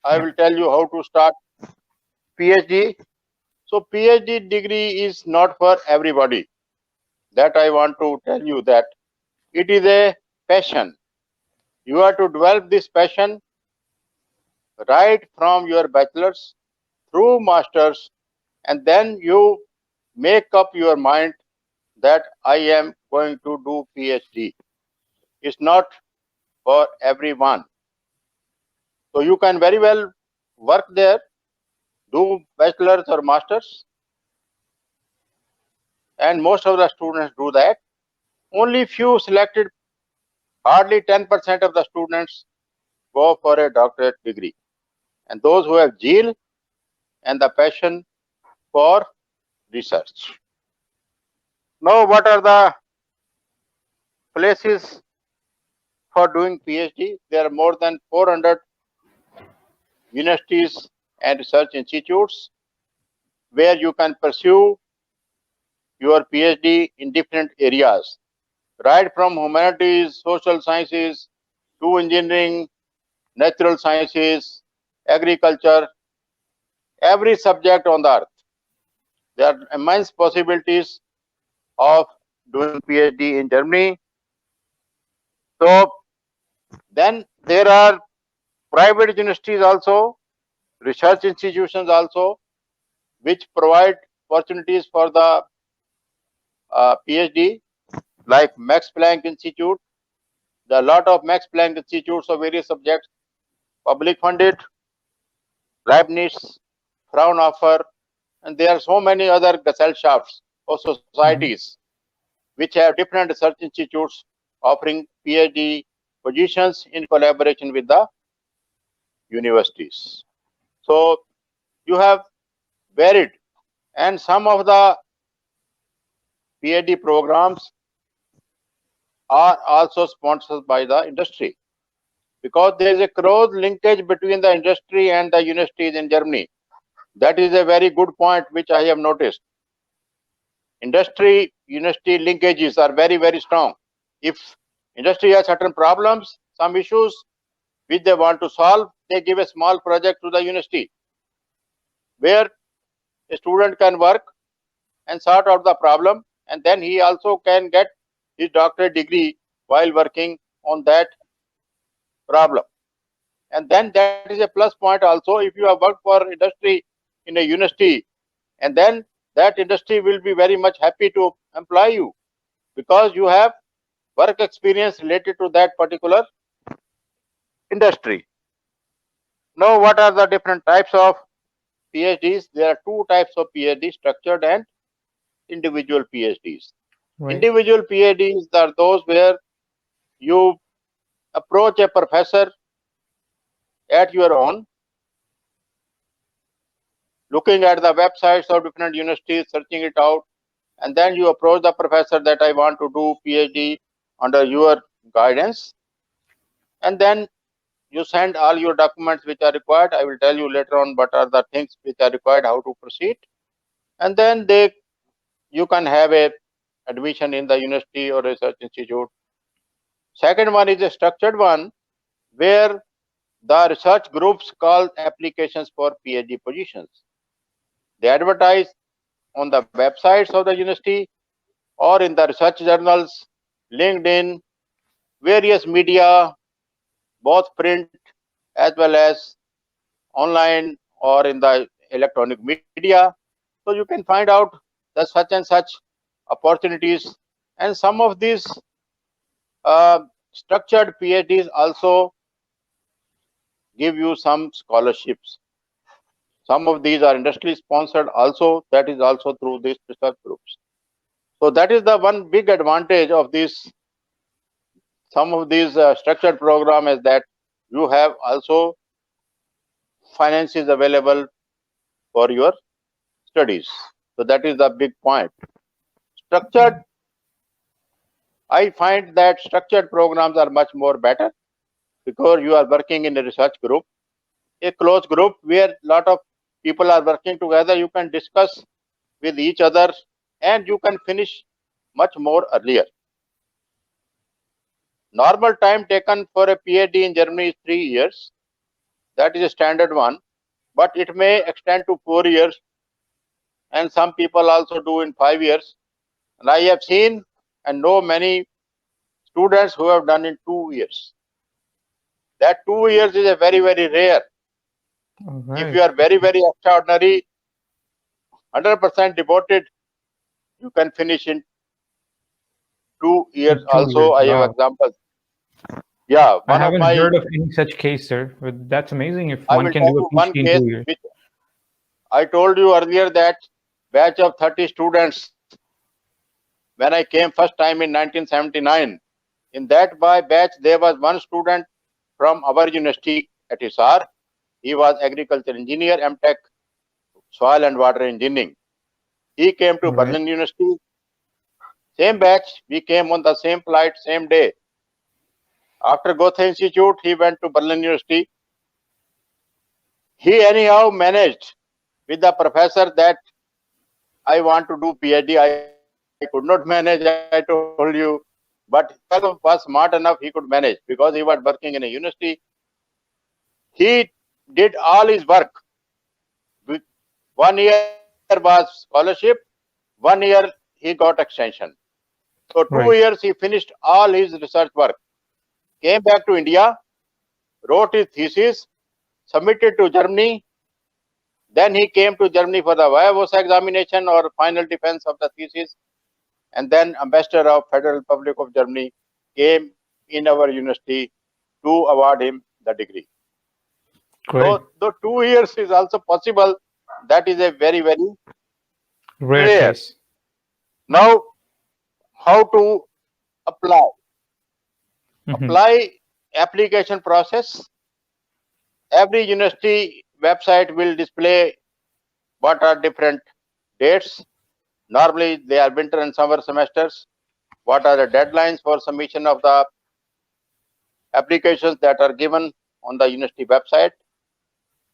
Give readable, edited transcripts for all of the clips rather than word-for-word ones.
I will tell you how to start PhD. So PhD degree is not for everybody. That I want to tell you that it is a passion. You have to develop this passion right from your bachelor's through masters, and then you make up your mind that I am going to do PhD. It's not for everyone. So you can very well work there, do bachelor's or masters, and most of the students do that. Only few selected, hardly 10% of the students go for a doctorate degree. And those who have zeal and the passion for research. Now, what are the places for doing PhD? There are more than 400 universities and research institutes where you can pursue your PhD in different areas, right from humanities, social sciences, to engineering, natural sciences, agriculture, every subject on the earth. There are immense possibilities of doing PhD in Germany. So then there are private universities also, research institutions also, which provide opportunities for the PhD, like Max Planck Institute. There are a lot of Max Planck Institutes of various subjects, public funded, Leibniz, Fraunhofer, and there are so many other Gesellschafts or societies which have different research institutes offering PhD positions in collaboration with the universities. So you have varied, and some of the PhD programs are also sponsored by the industry, because there is a close linkage between the industry and the universities in Germany. That is a very good point which I have noticed. Industry university linkages are very, very strong. If industry has certain problems, some issues which they want to solve, they give a small project to the university where a student can work and sort out the problem, and then he also can get his doctorate degree while working on that problem. And then that is a plus point also. If you have worked for industry in a university, and then that industry will be very much happy to employ you because you have work experience related to that particular industry. Now, what are the different types of PhDs? There are two types of PhD, structured and individual PhDs. Right. Individual PhDs are those where you approach a professor at your own, looking at the websites of different universities, searching it out, and then you approach the professor that I want to do PhD under your guidance, and then you send all your documents which are required. I will tell you later on what are the things which are required, how to proceed, and then you can have a admission in the university or research institute. Second one is a structured one where the research groups call applications for PhD positions. They advertise on the websites of the university or in the research journals, LinkedIn, various media, both print as well as online or in the electronic media. So you can find out the such and such opportunities, and some of these structured PhDs also give you some scholarships. Some of these are industry sponsored also, that is also through these research groups. So that is the one big advantage of this, some of these structured program, is that you have also finances available for your studies. So that is the big point. Structured, I find that structured programs are much more better because you are working in a research group, a closed group where a lot of people are working together. You can discuss with each other and you can finish much more earlier. Normal time taken for a PhD in Germany is 3 years, That is a standard one, but it may extend to 4 years, and some people also do in 5 years. And I have seen and know many students who have done in 2 years. That 2 years is a very, very rare. All right. If you are very, very extraordinary, 100% devoted, you can finish in 2 years. In 2 Also, years, I have wow. examples. Yeah, I one of haven't my, heard of any such case, sir. But that's amazing if I one will can tell do a you one PhD in case 2 years. which I told you earlier, that batch of 30 students, when I came first time in 1979, in that batch there was one student from our university at Hisar. He was agriculture engineer, MTech, soil and water engineering. He came to All right. Berlin University. Same batch, we came on the same flight, same day. After Goethe Institute, he went to Berlin University. He anyhow managed with the professor that I want to do PhD. I could not manage, I told you, but fellow was smart enough, he could manage because he was working in a university. He did all his work. 1 year was scholarship, 1 year he got extension. So 2 Right. years he finished all his research work, came back to India, wrote his thesis, submitted to Germany. Then he came to Germany for the Viva Voce examination or final defense of the thesis. And then ambassador of Federal Republic of Germany came in our university to award him the degree. Great. So the 2 years is also possible. That is a very, very Rare rare. case. Now, how to apply? Mhm. Apply application process. Every university website will display what are different dates. Normally, they are winter and summer semesters. What are the deadlines for submission of the applications that are given on the university website?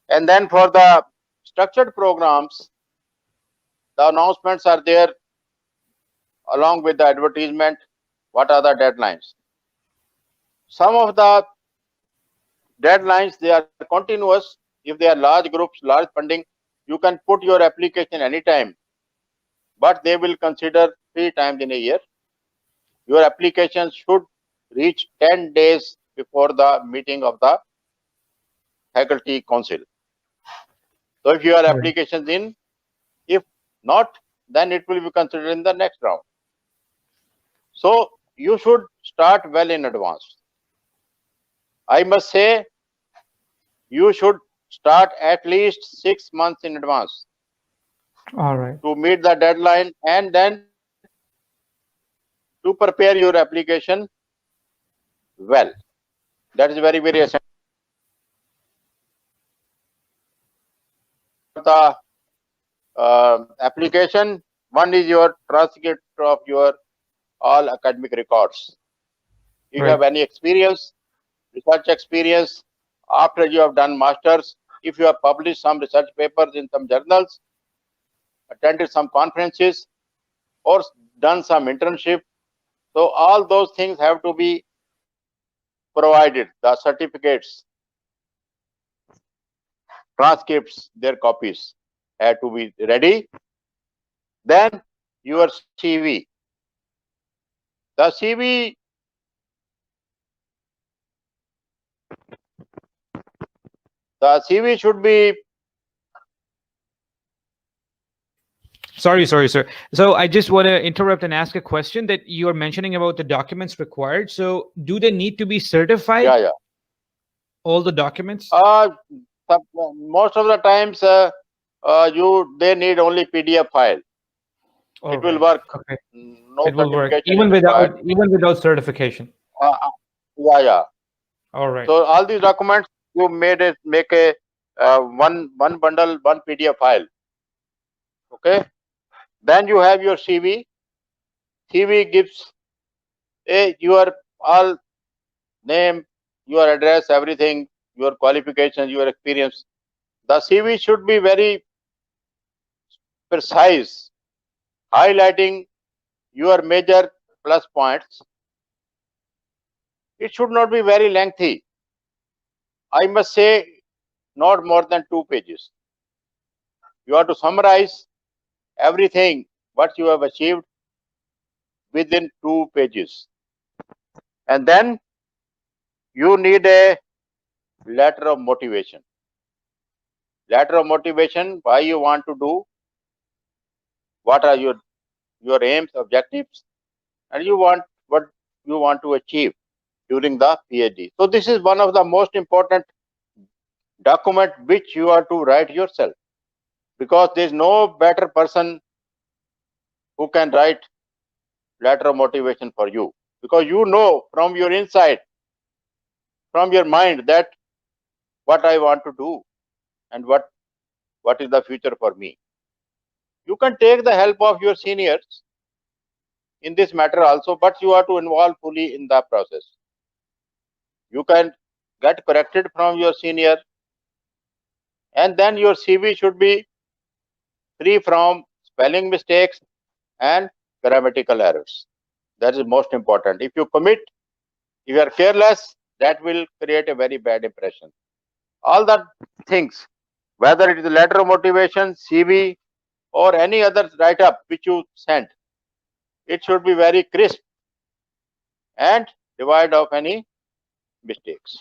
And then for the structured programs, the announcements are there along with the advertisement. What are the deadlines? Some of the deadlines, they are continuous. If they are large groups, large funding, you can put your application anytime, but they will consider 3 times in a year. Your application should reach 10 days before the meeting of the faculty council. So if your application is in, if not, then it will be considered in the next round. So you should start well in advance. I must say, you should start at least 6 months in advance. All right. To meet the deadline, and then to prepare your application well. That is very, very essential. The application, one is your transcript of your all academic records. If you have any experience, research experience, after you have done masters, if you have published some research papers in some journals, attended some conferences, or done some internship, so all those things have to be provided. The certificates, transcripts, their copies have to be ready. Then your CV. The CV, should be. Sorry, sir. So I just want to interrupt and ask a question that you are mentioning about the documents required. So do they need to be certified? Yeah. All the documents? Most of the times, they need only PDF file. It will work. Okay. No It will work certification even is required. without certification. Yeah. All right. So all these documents, you make a one bundle, one PDF file. Okay. Then you have your CV. CV gives your all name, your address, everything, your qualifications, your experience. The CV should be very precise, highlighting your major plus points. It should not be very lengthy. I must say, not more than 2 pages. You have to summarize everything what you have achieved within 2 pages. And then you need a letter of motivation. Letter of motivation, why you want to do, what are your aims, objectives, and what you want to achieve during the PhD. So this is one of the most important document which you are to write yourself, because there is no better person who can write letter of motivation for you, because you know from your inside, from your mind, that what I want to do and what is the future for me. You can take the help of your seniors in this matter also, but you have to involve fully in the process. You can get corrected from your senior, and then your CV should be free from spelling mistakes and grammatical errors. That is most important. If you commit, if you are careless, that will create a very bad impression. All the things, whether it is a letter of motivation, CV, or any other write-up which you send, it should be very crisp and devoid of any mistakes.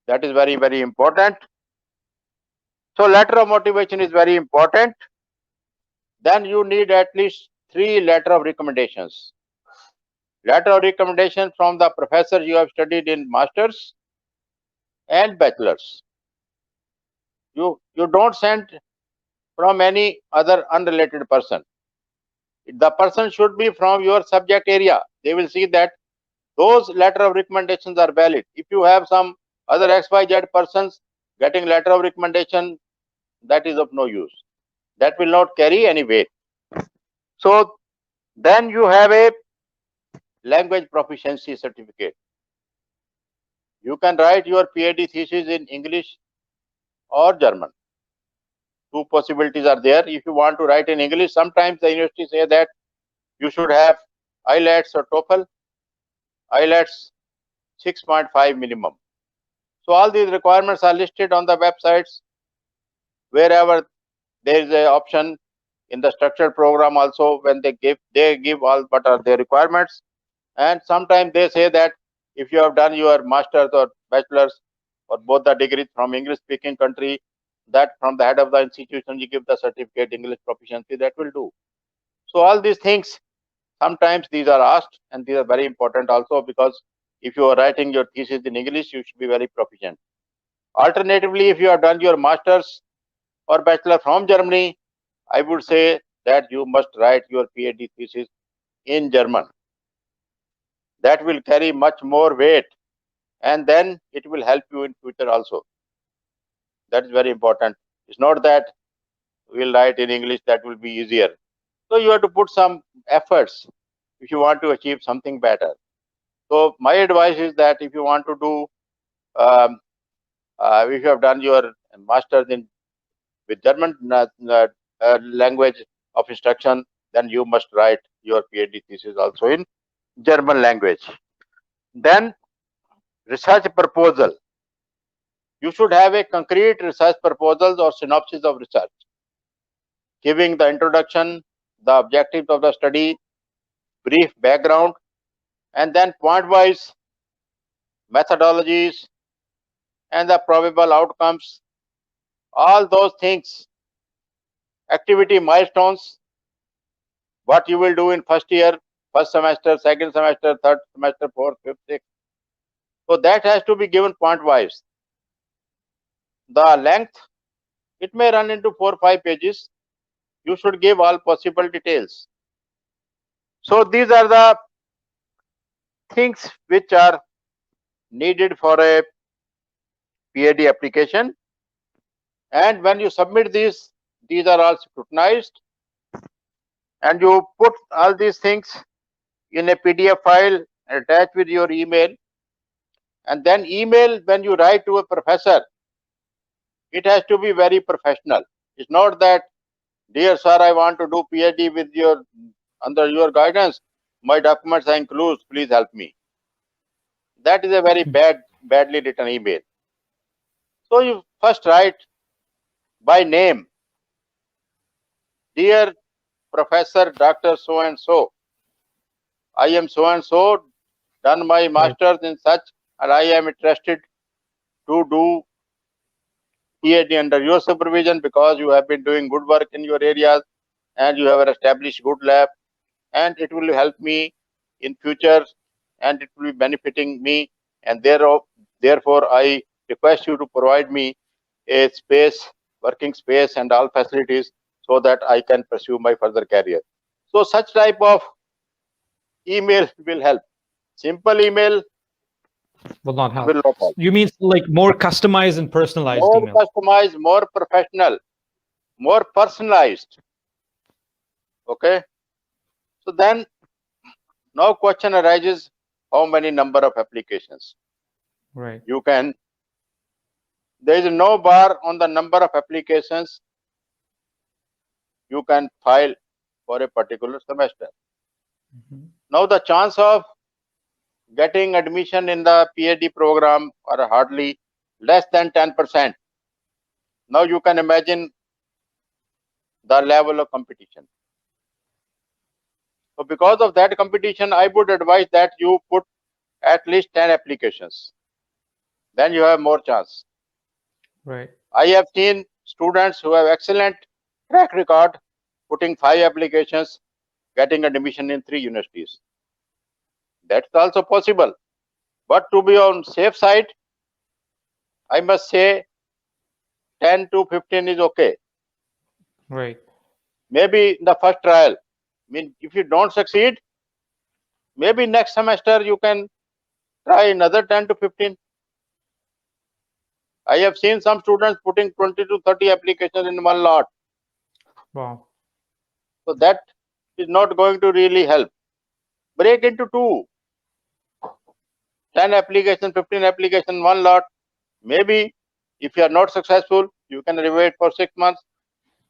That is very, very important. So letter of motivation is very important. Then you need at least 3 letter of recommendations. Letter of recommendation from the professor you have studied in masters and bachelors. You don't send from any other unrelated person. The person should be from your subject area. They will see that those letter of recommendations are valid. If you have some other XYZ persons getting letter of recommendation, that is of no use. That will not carry any weight. So then you have a language proficiency certificate. You can write your PhD thesis in English or German. 2 possibilities are there. If you want to write in English, sometimes the university say that you should have IELTS or TOEFL, IELTS 6.5 minimum. So all these requirements are listed on the websites. Wherever there is an option in the structured program also, when they give all what are their requirements. And sometimes they say that if you have done your master's or bachelor's or both the degrees from English speaking country, that from the head of the institution you give the certificate English proficiency, that will do. So all these things, sometimes these are asked, and these are very important also, because if you are writing your thesis in English, you should be very proficient. Alternatively, if you have done your master's or bachelor from Germany, I would say that you must write your PhD thesis in German. That will carry much more weight, and then it will help you in future also. That is very important. It's not that we'll write in English, that will be easier. So you have to put some efforts if you want to achieve something better. So my advice is that if you want to do, if you have done your master's with German language of instruction, then you must write your PhD thesis also in German language. Then research proposal. You should have a concrete research proposals or synopsis of research, giving the introduction, the objectives of the study, brief background, and then point-wise methodologies and the probable outcomes. All those things, activity milestones, what you will do in first year, first semester, second semester, third semester, fourth, fifth, sixth. So that has to be given point-wise. The length, it may run into 4 or 5 pages. You should give all possible details. So these are the things which are needed for a PhD application. And when you submit these are all scrutinized, and you put all these things in a PDF file attached with your email. And then email, when you write to a professor, it has to be very professional. It's not that, dear sir, I want to do PhD with your, under your guidance, my documents are enclosed, please help me. That is a very badly written email. So you first write by name, dear Professor Dr. So and so, I am so and so, done my master's in such, and I am interested to do PhD under your supervision because you have been doing good work in your areas and you have established good lab, and it will help me in future and it will be benefiting me, and therefore I request you to provide me a space, working space and all facilities so that I can pursue my further career. So such type of email will help. Simple email Will not help. will not help. You mean like more customized and personalized More email? customized, more professional, more personalized. Okay. So then now question arises, how many number of applications Right. you can. There is no bar on the number of applications you can file for a particular semester. Mhm. Now the chance of getting admission in the PhD program are hardly less than 10%. Now you can imagine the level of competition. So because of that competition, I would advise that you put at least 10 applications. Then you have more chance. Right. I have seen students who have excellent track record putting 5 applications, getting admission in 3 universities. That's also possible. But to be on safe side, I must say 10 to 15 is okay. Right. Maybe the first trial. I mean, if you don't succeed, maybe next semester you can try another 10 to 15. I have seen some students putting 20 to 30 applications in one lot. Wow. So that is not going to really help. Break into two. 10 application, 15 application, one lot. Maybe if you are not successful, you can revert for 6 months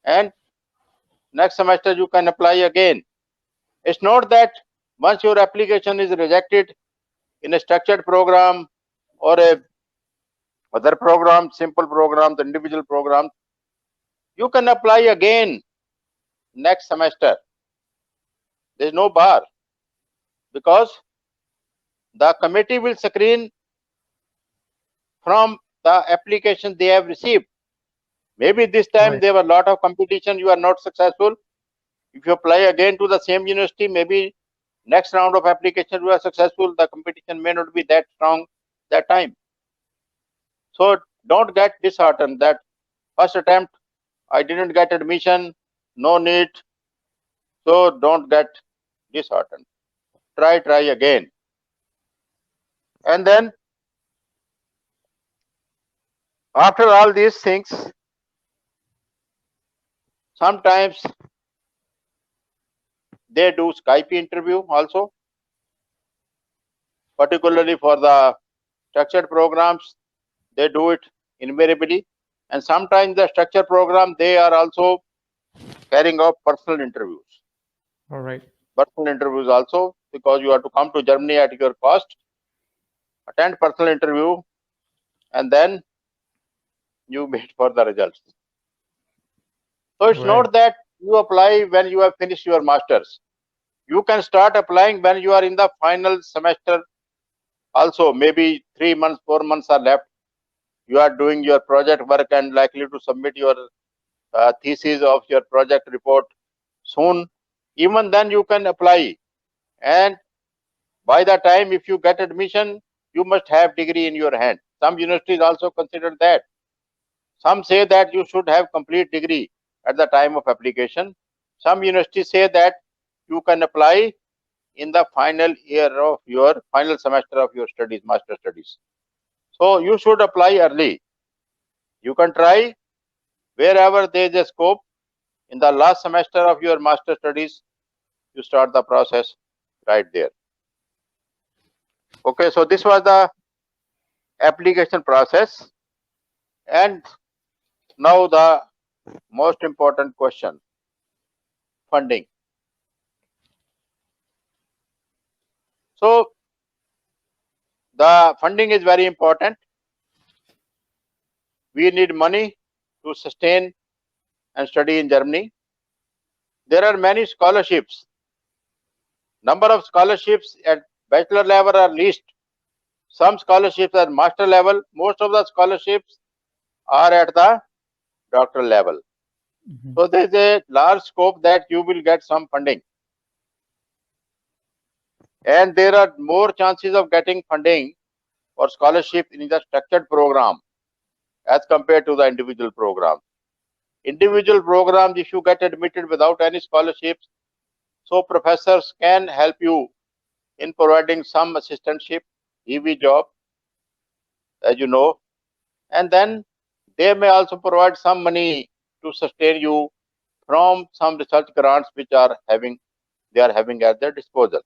and next semester you can apply again. It's not that once your application is rejected in a structured program or a other program, simple programs, individual programs, you can apply again next semester. There is no bar because the committee will screen from the application they have received. Maybe this time Right. there were a lot of competition, you are not successful. If you apply again to the same university, maybe next round of application you are successful, the competition may not be that strong that time. So don't get disheartened that first attempt I didn't get admission, no need. So don't get disheartened. Try again. And then after all these things, sometimes they do Skype interview also, particularly for the structured programs, they do it invariably. And sometimes the structured program, they are also carrying out personal interviews. All right. Personal interviews also, because you have to come to Germany at your cost, attend personal interview, and then you wait for the results. So it's Right. not that you apply when you have finished your masters. You can start applying when you are in the final semester also. Maybe 3 months, 4 months are left. You are doing your project work and likely to submit your thesis of your project report soon. Even then you can apply. And by the time if you get admission, you must have degree in your hand. Some universities also consider that. Some say that you should have complete degree at the time of application. Some universities say that you can apply in the final year of your final semester of your studies, master studies. So you should apply early. You can try wherever there is a scope. In the last semester of your master studies, you start the process right there. Okay, so this was the application process. And now the most important question, funding. So the funding is very important. we need money to sustain and study in Germany. There are many scholarships. Number of scholarships at bachelor level are least. Some scholarships are master level. Most of the scholarships are at the doctoral level. Mhm. So there is a large scope that you will get some funding. And there are more chances of getting funding or scholarship in the structured program as compared to the individual program. Individual programs, if you get admitted without any scholarships, so professors can help you in providing some assistantship, EV job, as you know, and then they may also provide some money to sustain you from some research grants which they are having at their disposal.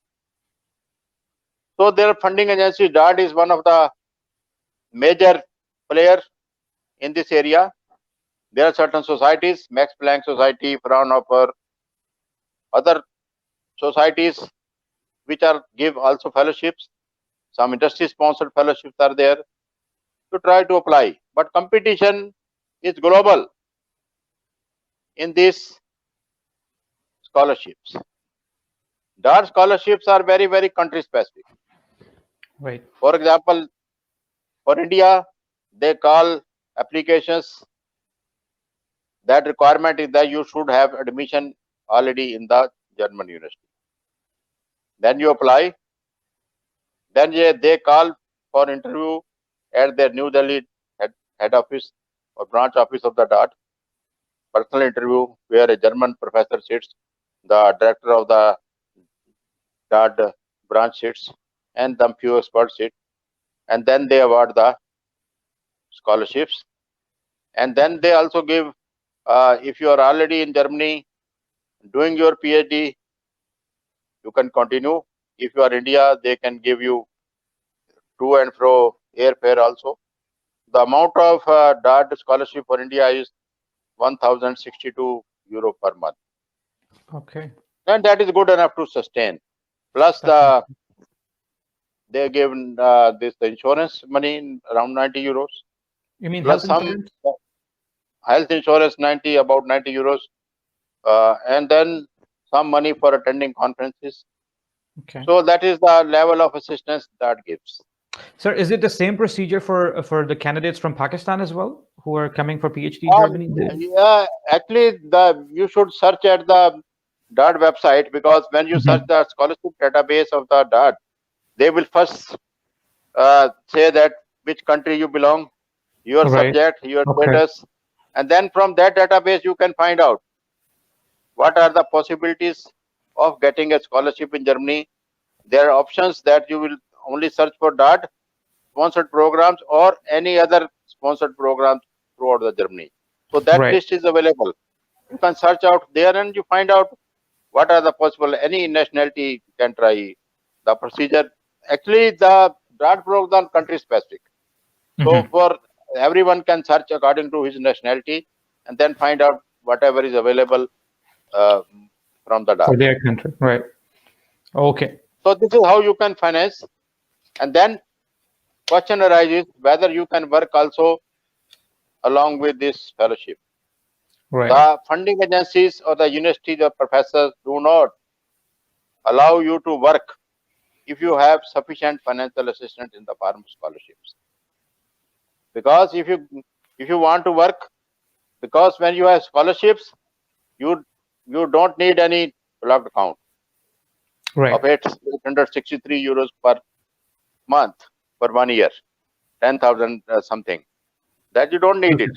So their funding agency, DART, is one of the major players in this area. There are certain societies, Max Planck Society, Fraunhofer, other societies which give also fellowships. Some industry sponsored fellowships are there to try to apply. But competition is global in these scholarships. DART scholarships are very, very country specific. Right. For example, for India, they call applications, that requirement is that you should have admission already in the German university. Then you apply. Then they call for interview at their New Delhi head office or branch office of the DART. Personal interview where a German professor sits, the director of the DART branch sits, and some few experts sit, and then they award the scholarships. And then they also give, if you are already in Germany doing your PhD, you can continue. If you are India, they can give you to and fro airfare also. The amount of DART scholarship for India is 1,062 euro per month. Okay. And that is good enough to sustain. Plus they give the insurance money around 90 euros. You mean Plus health some insurance? health insurance, about 90 euros. And then some money for attending conferences. Okay. So that is the level of assistance that gives. Sir, is it the same procedure for the candidates from Pakistan as well who are coming for PhD Germany? Yeah, actually, you should search at the DART website, because when you search the scholarship database of the DART, they will first say that which country you belong, your Right. subject, your Okay. status, and then from that database you can find out what are the possibilities of getting a scholarship in Germany. There are options that you will only search for DART sponsored programs or any other sponsored programs throughout the Germany. So that Right. list is available. You can search out there and you find out what are the possible, any nationality you can try. The procedure, actually the DART program country specific. So for everyone can search according to his nationality and then find out whatever is available from the For DART. their country. Right. Okay. So this is how you can finance. And then question arises whether you can work also along with this fellowship. Right. The funding agencies or the universities or professors do not allow you to work if you have sufficient financial assistance in the form of scholarships. Because if you want to work, because when you have scholarships, you don't need any blocked account Right. of 863 euros per month for 1 year, 10,000 something. That you don't need it.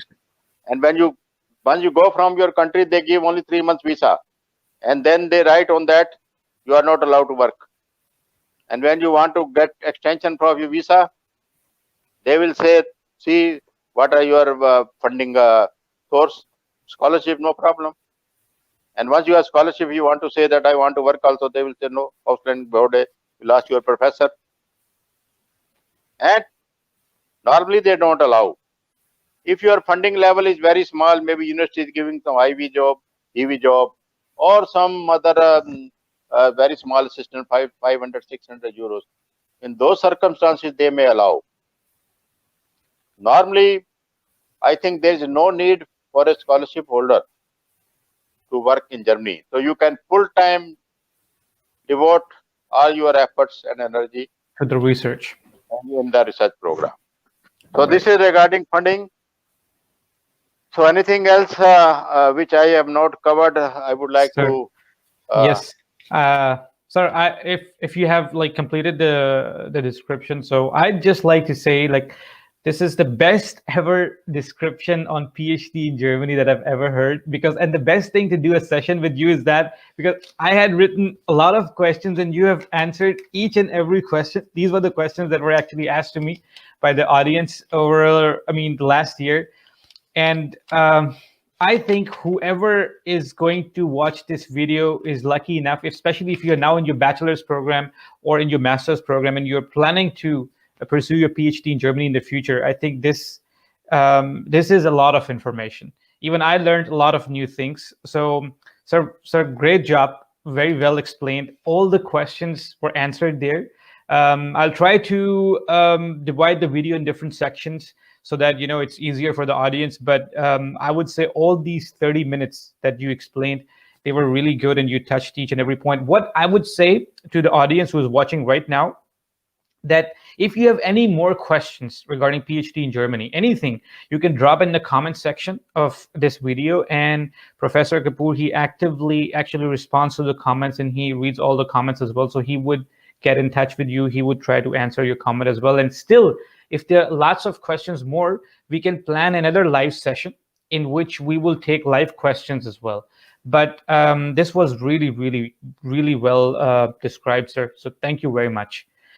And once you go from your country, they give only 3 months visa, and then they write on that you are not allowed to work. And when you want to get extension for your visa, they will say, see what are your funding source, scholarship, no problem. And once you have scholarship, you want to say that I want to work also, they will say no, Ausland board will ask your professor. And normally they don't allow. If your funding level is very small, maybe university is giving some IV job, EV job, or some other very small assistant, 500, 600 euros. In those circumstances, they may allow. Normally, I think there is no need for a scholarship holder to work in Germany. So you can full-time devote all your efforts and energy For the research. in the research program. So Right. this is regarding funding. So anything else which I have not covered, I would like Sir. to. Yes. Sir, if you have like completed the description, so I'd just like to say like this is the best ever description on PhD in Germany that I've ever heard, because and the best thing to do a session with you is that because I had written a lot of questions and you have answered each and every question. These were the questions that were actually asked to me by the audience over the last year. And I think whoever is going to watch this video is lucky enough, especially if you're now in your bachelor's program or in your master's program and you're planning to pursue your PhD in Germany in the future. I think this is a lot of information. Even I learned a lot of new things. So, sir, great job. Very well explained. All the questions were answered there. I'll try to divide the video in different sections so that it's easier for the audience. But I would say all these 30 minutes that you explained, they were really good, and you touched each and every point. What I would say to the audience who is watching right now, that if you have any more questions regarding PhD in Germany, anything, you can drop in the comment section of this video, and Professor Kapoor, he actively actually responds to the comments, and he reads all the comments as well. So he would get in touch with you. He would try to answer your comment as well. And still, if there are lots of questions more, we can plan another live session in which we will take live questions as well. But this was really, really, really well described, sir. So thank you very much.